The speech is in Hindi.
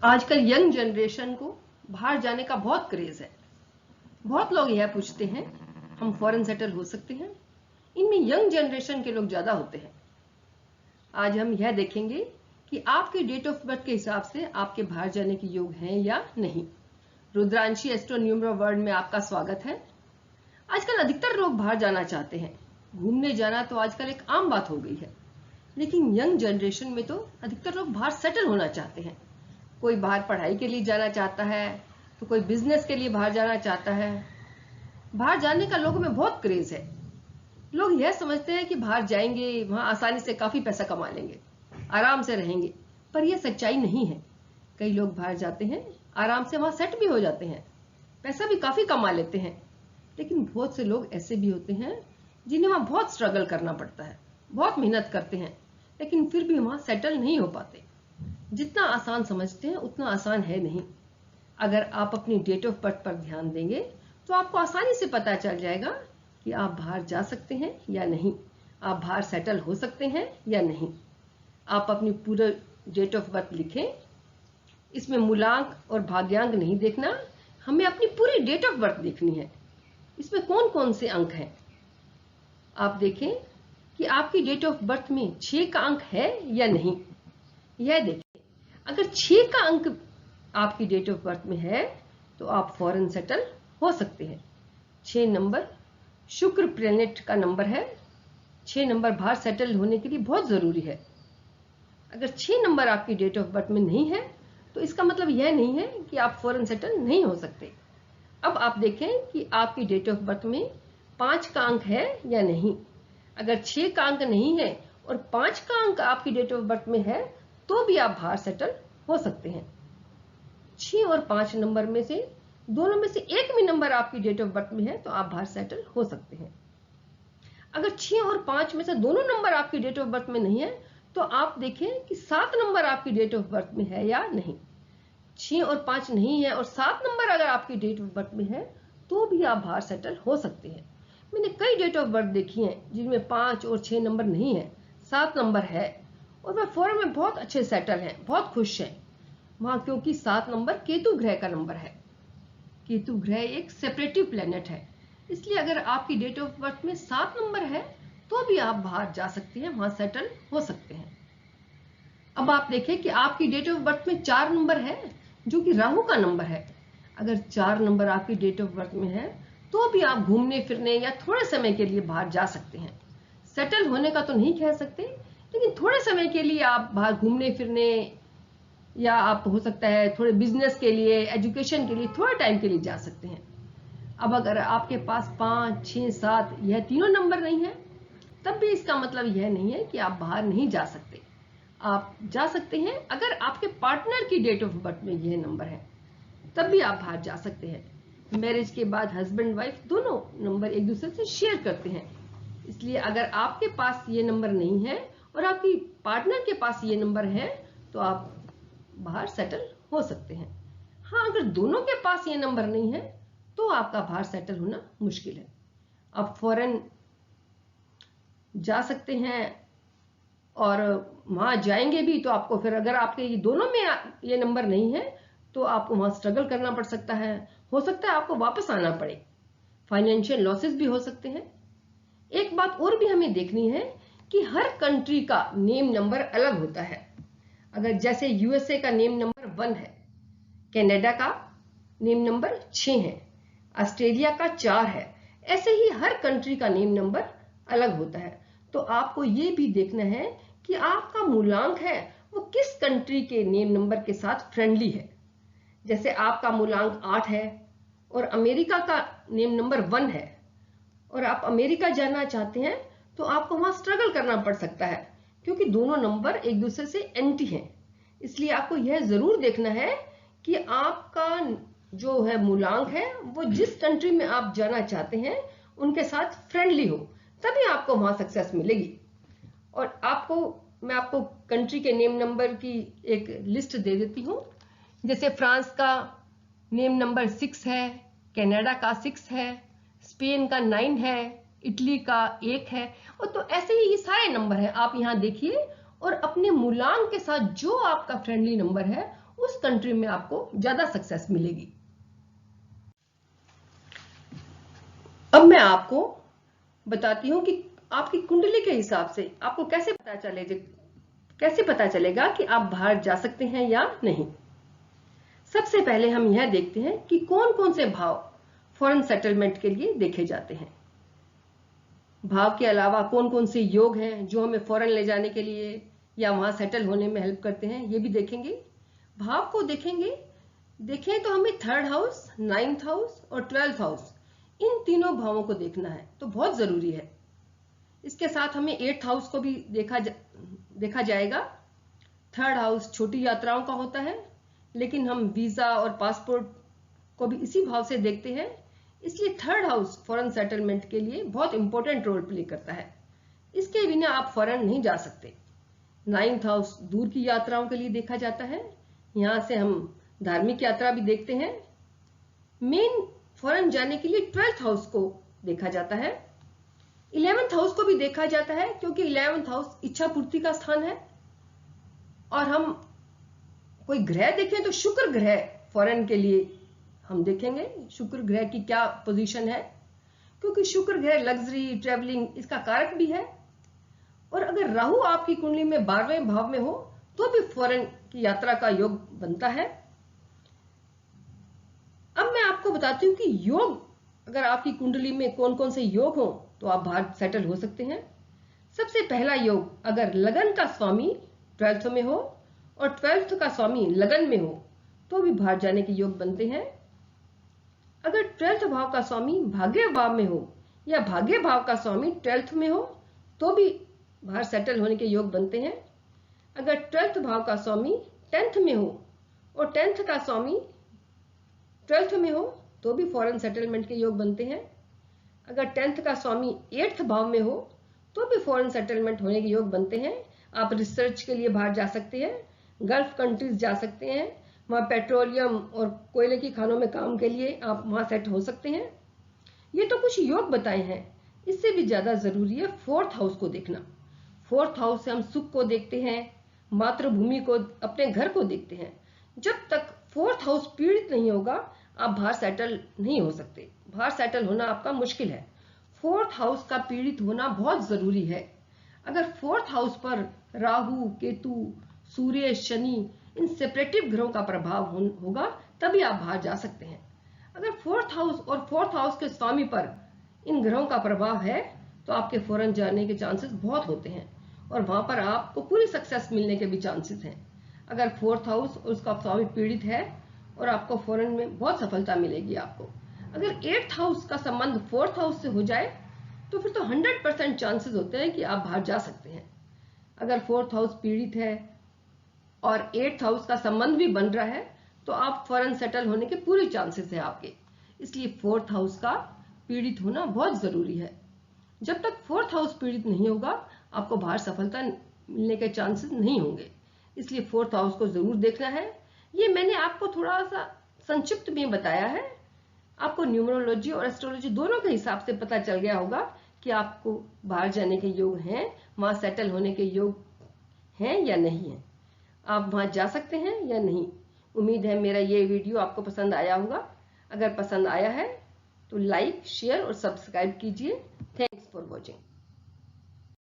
आजकल यंग जनरेशन को बाहर जाने का बहुत क्रेज है। बहुत लोग यह पूछते हैं हम फॉरेन सेटल हो सकते हैं। इनमें यंग जनरेशन के लोग ज्यादा होते हैं। आज हम यह देखेंगे कि आपके डेट ऑफ बर्थ के हिसाब से आपके बाहर जाने के योग हैं या नहीं। रुद्रांशी एस्ट्रो न्यूमरो वर्ल्ड में आपका स्वागत है। आजकल अधिकतर लोग बाहर जाना चाहते हैं। घूमने जाना तो आजकल एक आम बात हो गई है, लेकिन यंग जनरेशन में तो अधिकतर लोग बाहर सेटल होना चाहते हैं। कोई बाहर पढ़ाई के लिए जाना चाहता है, तो कोई बिजनेस के लिए बाहर जाना चाहता है। बाहर जाने का लोगों में बहुत क्रेज है। लोग यह समझते हैं कि बाहर जाएंगे, वहां आसानी से काफी पैसा कमा लेंगे, आराम से रहेंगे, पर यह सच्चाई नहीं है। कई लोग बाहर जाते हैं, आराम से वहां सेट भी हो जाते हैं, पैसा भी काफी कमा लेते हैं। लेकिन बहुत से लोग ऐसे भी होते हैं जिन्हें वहां बहुत स्ट्रगल करना पड़ता है, बहुत मेहनत करते हैं, लेकिन फिर भी वहां सेटल नहीं हो पाते। जितना आसान समझते हैं उतना आसान है नहीं। अगर आप अपनी डेट ऑफ बर्थ पर ध्यान देंगे तो आपको आसानी से पता चल जाएगा कि आप बाहर जा सकते हैं या नहीं, आप बाहर सेटल हो सकते हैं या नहीं। आप अपनी पूरा डेट ऑफ बर्थ लिखें। इसमें मूलांक और भाग्यांक नहीं देखना, हमें अपनी पूरी डेट ऑफ बर्थ देखनी है। इसमें कौन कौन से अंक हैं आप देखें कि आपकी डेट ऑफ बर्थ में 6 का अंक है या नहीं, यह देखें। अगर 6 का अंक आपकी डेट ऑफ बर्थ में है तो आप फॉरेन सेटल हो सकते हैं। 6 नंबर शुक्र प्लेनेट का नंबर है। 6 नंबर बाहर सेटल होने के लिए बहुत जरूरी है। अगर 6 नंबर आपकी डेट ऑफ बर्थ में नहीं है तो इसका मतलब यह नहीं है कि आप फॉरेन सेटल नहीं हो सकते। अब आप देखें कि आपकी डेट ऑफ बर्थ में 5 का अंक है या नहीं। अगर 6 का अंक नहीं है और 5 का अंक आपकी डेट ऑफ बर्थ में है तो भी आप बाहर सेटल हो सकते हैं। 6 और 5 नंबर में से दोनों में से एक भी नंबर आपकी डेट ऑफ बर्थ में है तो आप बाहर सेटल हो सकते हैं। अगर 6 और 5 में से दोनों नंबर आपकी डेट ऑफ बर्थ में नहीं है तो आप देखें कि 7 नंबर आपकी डेट ऑफ बर्थ में है या नहीं। 6 और 5 नहीं है और 7 नंबर अगर आपकी डेट ऑफ बर्थ में है तो भी आप बाहर सेटल हो सकते हैं। मैंने कई डेट ऑफ बर्थ देखी हैं जिनमें 5 और 6 नंबर नहीं है, 7 नंबर है, और वह फॉरेन में बहुत अच्छे सेटल हैं, बहुत खुश हैं वहां, क्योंकि 7 नंबर केतु ग्रह का नंबर है। केतु ग्रह एक सेपरेटिव प्लेनेट है, इसलिए अगर आपकी डेट ऑफ बर्थ में 7 नंबर है तो भी आप बाहर जा सकते हैं, वहां सेटल हो सकते हैं। अब आप देखें कि आपकी डेट ऑफ बर्थ में 4 नंबर है जो कि राहु का नंबर है। अगर 4 नंबर आपकी डेट ऑफ बर्थ में है तो भी आप घूमने फिरने या थोड़े समय के लिए बाहर जा सकते हैं। सेटल होने का तो नहीं कह सकते, लेकिन थोड़े समय के लिए आप बाहर घूमने फिरने या आप हो सकता है थोड़े बिजनेस के लिए, एजुकेशन के लिए थोड़े टाइम के लिए जा सकते हैं। अब अगर आपके पास 5, 6, 7 यह तीनों नंबर नहीं है तब भी इसका मतलब यह नहीं है कि आप बाहर नहीं जा सकते। आप जा सकते हैं। अगर आपके पार्टनर की डेट ऑफ बर्थ में यह नंबर है तब भी आप बाहर जा सकते हैं। मैरिज के बाद हस्बैंड वाइफ दोनों नंबर एक दूसरे से शेयर करते हैं, इसलिए अगर आपके पास ये नंबर नहीं है और आपकी पार्टनर के पास ये नंबर है तो आप बाहर सेटल हो सकते हैं। हाँ, अगर दोनों के पास ये नंबर नहीं है तो आपका बाहर सेटल होना मुश्किल है। आप फॉरेन जा सकते हैं और वहां जाएंगे भी तो आपको फिर अगर आपके ये दोनों में ये नंबर नहीं है तो आपको वहां स्ट्रगल करना पड़ सकता है। हो सकता है आपको वापस आना पड़े, फाइनेंशियल लॉसेस भी हो सकते हैं। एक बात और भी हमें देखनी है कि हर कंट्री का नेम नंबर अलग होता है। अगर जैसे यूएसए का नेम नंबर 1 है, कनाडा का नेम नंबर 6 है, ऑस्ट्रेलिया का 4 है, ऐसे ही हर कंट्री का नेम नंबर अलग होता है। तो आपको ये भी देखना है कि आपका मूलांक है वो किस कंट्री के नेम नंबर के साथ फ्रेंडली है। जैसे आपका मूलांक 8 है और अमेरिका का नेम नंबर 1 है और आप अमेरिका जाना चाहते हैं तो आपको वहां स्ट्रगल करना पड़ सकता है, क्योंकि दोनों नंबर एक दूसरे से एंटी हैं। इसलिए आपको यह जरूर देखना है कि आपका जो है मूलांक है वो जिस कंट्री में आप जाना चाहते हैं उनके साथ फ्रेंडली हो, तभी आपको वहां सक्सेस मिलेगी। और मैं आपको कंट्री के नेम नंबर की एक लिस्ट दे देती हूँ। जैसे फ्रांस का नेम नंबर 6 है, कनाडा का 6 है, स्पेन का 9 है, इटली का 1 है, और तो ऐसे ही ये सारे नंबर हैं। आप यहाँ देखिए और अपने मूलांक के साथ जो आपका फ्रेंडली नंबर है उस उस कंट्री में आपको ज्यादा सक्सेस मिलेगी। अब मैं आपको बताती हूं कि आपकी कुंडली के हिसाब से आपको कैसे पता चलेगा कि आप बाहर जा सकते हैं या नहीं। सबसे पहले हम यह देखते हैं कि कौन कौन से भाव फॉरेन सेटलमेंट के लिए देखे जाते हैं। भाव के अलावा कौन कौन से योग हैं जो हमें फॉरेन ले जाने के लिए या वहां सेटल होने में हेल्प करते हैं, ये भी देखेंगे। भाव को देखें तो हमें 3rd हाउस, 9th हाउस और 12th हाउस, इन तीनों भावों को देखना है, तो बहुत जरूरी है। इसके साथ हमें 8th हाउस को भी देखा जाएगा। 3rd हाउस छोटी यात्राओं का होता है, लेकिन हम वीजा और पासपोर्ट को भी इसी भाव से देखते हैं, इसलिए 3rd हाउस फॉरेन सेटलमेंट के लिए बहुत इंपॉर्टेंट रोल प्ले करता है। इसके बिना आप फॉरेन नहीं जा सकते। 9th हाउस दूर की यात्राओं के लिए देखा जाता है, यहां से हम धार्मिक यात्रा भी देखते हैं। मेन फॉरेन जाने के लिए 12th हाउस को देखा जाता है। 11th हाउस को भी देखा जाता है, क्योंकि 11th हाउस इच्छा पूर्ति का स्थान है। और हम कोई ग्रह देखें तो शुक्र ग्रह फॉरेन के लिए हम देखेंगे शुक्र ग्रह की क्या पोजीशन है, क्योंकि शुक्र ग्रह लग्जरी, ट्रेवलिंग इसका कारक भी है। और अगर राहु आपकी कुंडली में 12वें भाव में हो तो भी फॉरेन की यात्रा का योग बनता है। अब मैं आपको बताती हूं कि योग, अगर आपकी कुंडली में कौन कौन से योग हो तो आप बाहर सेटल हो सकते हैं। सबसे पहला योग, अगर लगन का स्वामी 12th में हो और 12th का स्वामी लगन में हो तो भी बाहर जाने के योग बनते हैं। अगर 12th भाव का स्वामी भाग्य भाव में हो या भाग्य भाव का स्वामी 12th में हो तो भी बाहर सेटल होने के योग बनते हैं। अगर 12th भाव का स्वामी 10th में हो और 10th का स्वामी 12th में हो तो भी फॉरेन सेटलमेंट के योग बनते हैं। अगर 10th का स्वामी 8th भाव में हो तो भी फॉरेन सेटलमेंट होने के योग बनते हैं। आप रिसर्च के लिए बाहर जा सकते हैं, गल्फ कंट्रीज जा सकते हैं, वहां पेट्रोलियम और कोयले की खानों में काम के लिए आप वहां सेट हो सकते हैं। ये तो कुछ योग बताए हैं, इससे भी ज्यादा जरूरी है 4th हाउस को देखना। 4th हाउस से हम सुख को देखते हैं, मातृभूमि को, अपने घर को देखते हैं। जब तक 4th हाउस पीड़ित नहीं होगा आप बाहर सेटल नहीं हो सकते। बाहर सेटल होना आपका मुश्किल है। 4th हाउस का पीड़ित होना बहुत जरूरी है। अगर 4th हाउस पर राहु, केतु, सूर्य, शनि, इन सेपरेटिव ग्रहों का प्रभाव होगा तभी आप बाहर जा सकते हैं। अगर 4th हाउस और 4th हाउस के स्वामी पर इन ग्रहों का प्रभाव है तो आपके फॉरेन जाने के चांसेस बहुत होते हैं और वहां पर आपको पूरी सक्सेस मिलने के भी चांसेस हैं। अगर 4th हाउस और उसका स्वामी पीड़ित है और आपको फॉरेन में बहुत सफलता मिलेगी आपको। अगर 8th हाउस का संबंध 4th हाउस से हो जाए तो फिर तो 100% चांसेस होते हैं कि आप बाहर जा सकते हैं। अगर 4th हाउस पीड़ित है और 8th हाउस का संबंध भी बन रहा है तो आप फॉरेन सेटल होने के पूरे चांसेस है आपके। इसलिए 4th हाउस का पीड़ित होना बहुत जरूरी है। जब तक 4th हाउस पीड़ित नहीं होगा आपको बाहर सफलता मिलने के चांसेस नहीं होंगे। इसलिए 4th हाउस को जरूर देखना है। ये मैंने आपको थोड़ा सा संक्षिप्त में बताया है। आपको न्यूमरोलॉजी और एस्ट्रोलॉजी दोनों के हिसाब से पता चल गया होगा कि आपको बाहर जाने के योग हैं, वहां सेटल होने के योग हैं या नहीं है, आप वहां जा सकते हैं या नहीं। उम्मीद है मेरा ये वीडियो आपको पसंद आया होगा। अगर पसंद आया है तो लाइक, शेयर और सब्सक्राइब कीजिए। Thanks for watching.